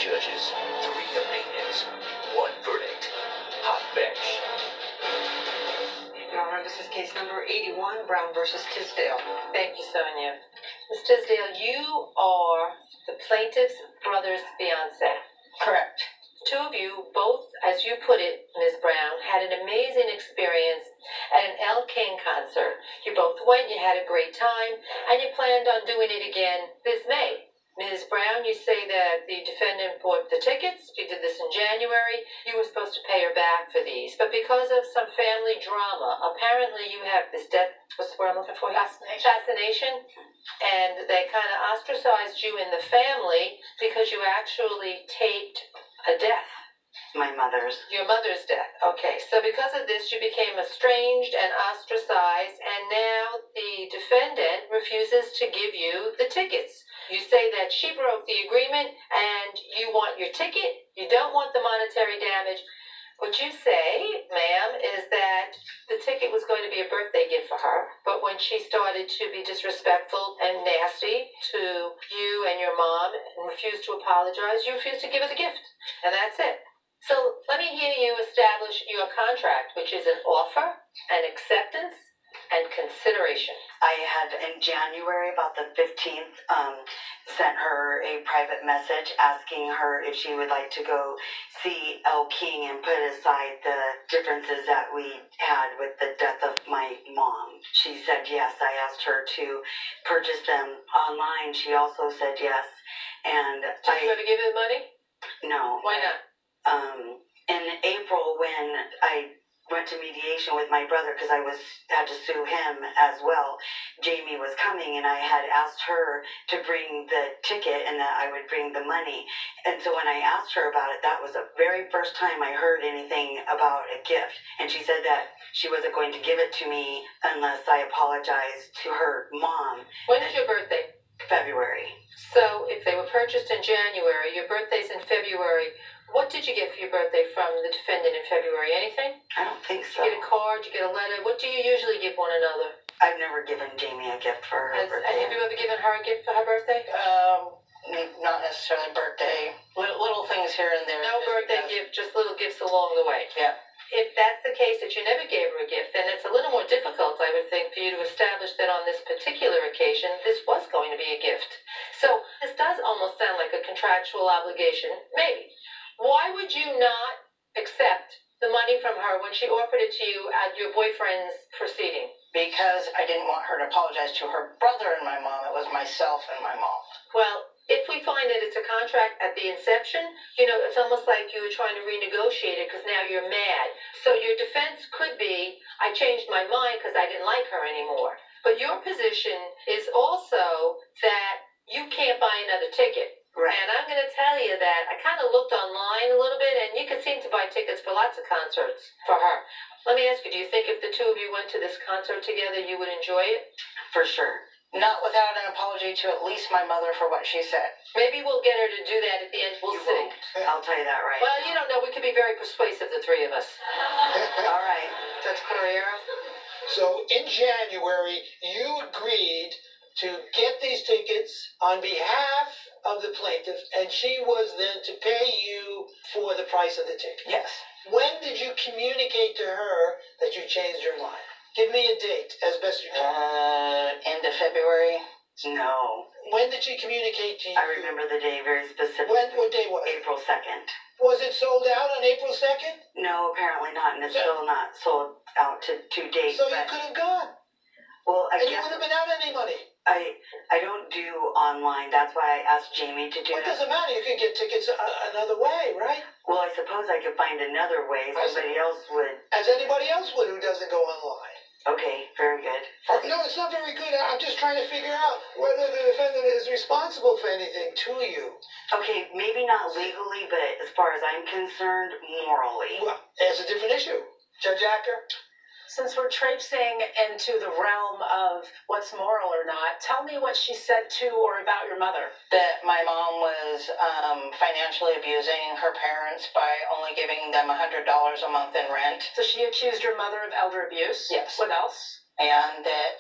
judges, 3 opinions, 1 verdict. Hot bench. Your Honor, this is case number 81, Brown versus Tisdale. Thank you, Sonia. Ms. Tisdale, you are the plaintiff's brother's fiancé. Correct. Two of you, both, as you put it, Ms. Brown, had an amazing experience at an Elle King concert. You both went, you had a great time, and you planned on doing it again this May. Ms. Brown, you say that the defendant bought the tickets. You did this in January. You were supposed to pay her back for these. But because of some family drama, apparently you have this death, what's the word I'm looking for? Fascination. And they kind of ostracized you in the family because you actually taped a death. My mother's. Your mother's death. Okay, so because of this, you became estranged and ostracized, and now the defendant refuses to give you the tickets. You say that she broke the agreement, and you want your ticket. You don't want the monetary damage. What you say, ma'am, is that the ticket was going to be a birthday gift for her, but when she started to be disrespectful and nasty to you and your mom and refused to apologize, you refused to give her the gift, and that's it. So let me hear you establish your contract, which is an offer, an acceptance, and consideration. I had, in January, about the 15th, sent her a private message asking her if she would like to go see Elle King and put aside the differences that we had with the death of my mom. She said yes. I asked her to purchase them online. She also said yes. And Did you ever give her the money? No. Why not? In April, when I went to mediation with my brother because I had to sue him as well, Jamie was coming, and I had asked her to bring the ticket and that I would bring the money. And so when I asked her about it, that was the very first time I heard anything about a gift. And she said that she wasn't going to give it to me unless I apologized to her mom. When is your birthday? February. So if they were purchased in January, your birthday's in February, what did you get for your birthday from the defendant in February? Anything? I don't think so. Did you get a card? Did you get a letter? What do you usually give one another? I've never given Jamie a gift for her birthday. Have you ever given her a gift for her birthday? Not necessarily birthday. Little things here and there. No birthday gift, just little gifts along the way. Yeah. If that's the case, that you never gave her a gift, then it's a little more difficult, I would think, for you to establish that on this particular occasion, this was going to be a gift. So this does almost sound like a contractual obligation. Maybe. Why would you not accept the money from her when she offered it to you at your boyfriend's proceeding? Because I didn't want her to apologize to her brother and my mom. It was myself and my mom. Well, if we find that it's a contract at the inception, it's almost like you were trying to renegotiate it because now you're mad. So your defense could be, I changed my mind because I didn't like her anymore. But your position is also that you can't buy another ticket. Right. And I'm going to tell you that I kind of looked online a little bit, and you could seem to buy tickets for lots of concerts for her. Let me ask you, do you think if the two of you went to this concert together, you would enjoy it? For sure. Not without an apology to at least my mother for what she said. Maybe we'll get her to do that at the end. We'll see. Won't. I'll tell you that right. Well, you don't know. We could be very persuasive, the three of us. All right. Judge Corriero? So in January, you agreed to get these tickets on behalf of the plaintiff, and she was then to pay you for the price of the ticket. Yes. When did you communicate to her that you changed your mind? Give me a date as best you can. End of February. No. When did she communicate to you? I remember the day very specifically. What day was it? April 2nd. Was it sold out on April 2nd? No, apparently not, and it's still not sold out to date. So you could have gone. Well, I and guess you would have been out any money. I don't do online. That's why I asked Jamie to do Well, it. it doesn't matter. You could get tickets another way, right? Well, I suppose I could find another way. Somebody else would. As anybody else would who doesn't go online. Okay, very good. No, it's not very good. I'm just trying to figure out whether the defendant is responsible for anything to you. Okay, maybe not legally, but as far as I'm concerned, morally. Well, it's a different issue. Judge Acker? Since we're traipsing into the realm of what's moral or not, tell me what she said to or about your mother. That my mom was financially abusing her parents by only giving them $100 a month in rent. So she accused your mother of elder abuse? Yes. What else? And that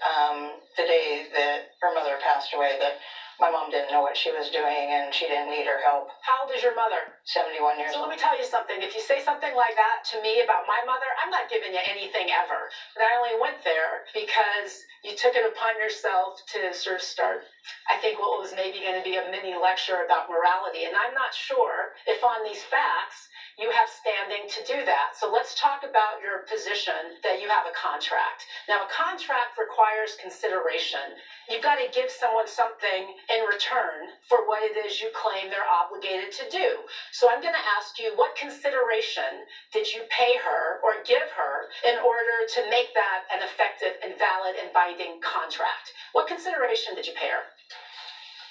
the day that her mother passed away, that my mom didn't know what she was doing and she didn't need her help. How old is your mother? 71 years So let old. me tell you something. If you say something like that to me about my mother, I'm not giving you anything ever. But I only went there because you took it upon yourself to sort of start, I think, what was maybe going to be a mini lecture about morality. And I'm not sure if on these facts you have standing to do that. So let's talk about your position that you have a contract. Now, a contract requires consideration. You've got to give someone something in return for what it is you claim they're obligated to do. So I'm going to ask you, what consideration did you pay her or give her in order to make that an effective and valid and binding contract? What consideration did you pay her?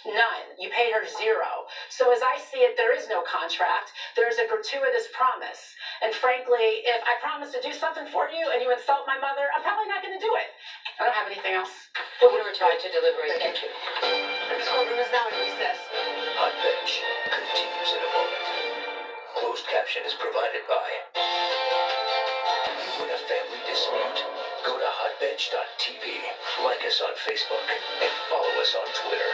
None. You paid her zero. So as I see it, there is no contract. There's a gratuitous promise. And frankly, if I promise to do something for you and you insult my mother, I'm probably not going to do it. I don't have anything else. We're going to retire to deliberate. Thank you. This courtroom is now in recess. Hot Bench continues in a moment. Closed caption is provided by. In a family dispute, go to hotbench.tv, like us on Facebook, and follow us on Twitter.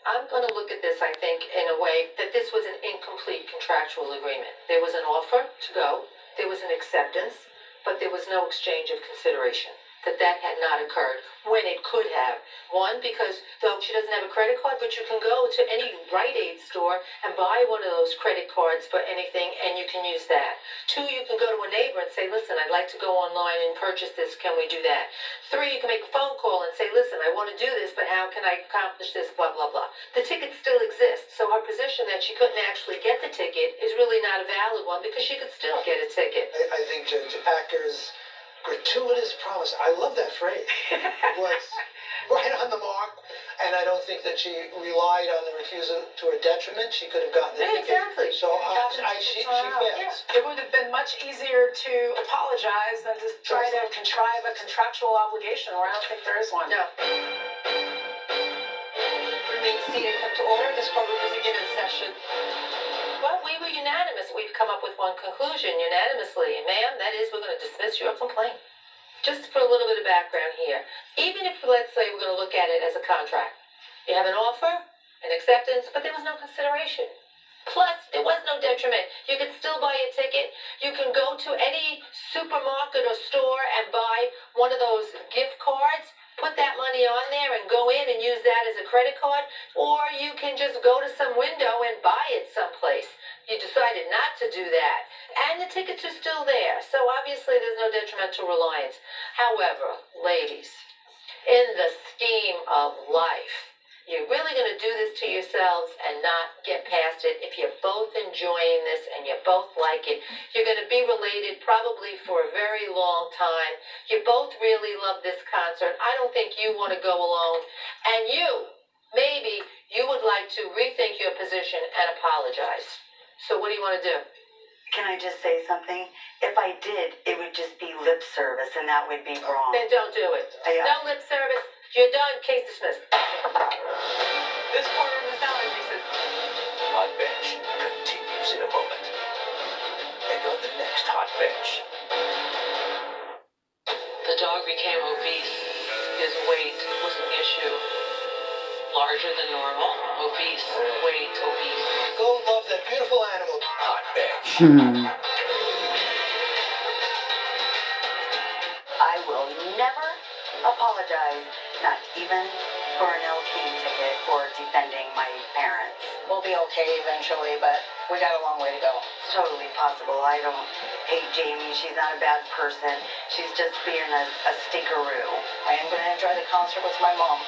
I'm going to look at this, I think, in a way that this was an incomplete contractual agreement. There was an offer to go, there was an acceptance, but there was no exchange of consideration. That had not occurred when it could have. One, because though she doesn't have a credit card, but you can go to any Rite Aid store and buy one of those credit cards for anything, and you can use that. Two, you can go to a neighbor and say, listen, I'd like to go online and purchase this. Can we do that? Three, you can make a phone call and say, listen, I want to do this, but how can I accomplish this, blah, blah, blah. The ticket still exists, so her position that she couldn't actually get the ticket is really not a valid one because she could still get a ticket. I think Judge Acker's gratuitous promise, I love that phrase, was right on the mark, and I don't think that she relied on the refusal to her detriment. She could have gotten the ticket. Exactly. So she fails. It would have been much easier to apologize than to try to contrive a contractual obligation where I don't think there is one. No. Remain seated, come to order. This program is again in session. Well, we were unanimous. We've come up with one conclusion unanimously. Ma'am, that is, we're going to dismiss your complaint. Just for a little bit of background here. Even if, let's say, we're going to look at it as a contract. You have an offer, an acceptance, but there was no consideration. Plus, there was no detriment. You could still buy a ticket. You can go to any supermarket or store and buy one of those gift cards, put that money on there and go in and use that as a credit card, or you can just go to some window and buy it someplace. You decided not to do that, and the tickets are still there, so obviously there's no detrimental reliance. However, ladies, in the scheme of life, you're really going to do this to yourselves and not get past it. If you're both enjoying this and you both like it, you're going to be related probably for a very long time. You both really love this concert. I don't think you want to go alone. And maybe you would like to rethink your position and apologize. So what do you want to do? Can I just say something? If I did, it would just be lip service, and that would be wrong. Then don't do it. No lip service. You're done. Case dismissed. This program is now in recess. Hot Bench continues in a moment. And on the next Hot Bench. The dog became obese. His weight was an issue. Larger than normal, obese, weight, obese. Go love that beautiful animal. Hot Bench. I will never apologize, not even for an Elle King ticket or defending my parents. We'll be okay eventually, but we got a long way to go. It's totally possible. I don't hate Jamie. She's not a bad person. She's just being a stinkeroo. I am going to enjoy the concert with my mom.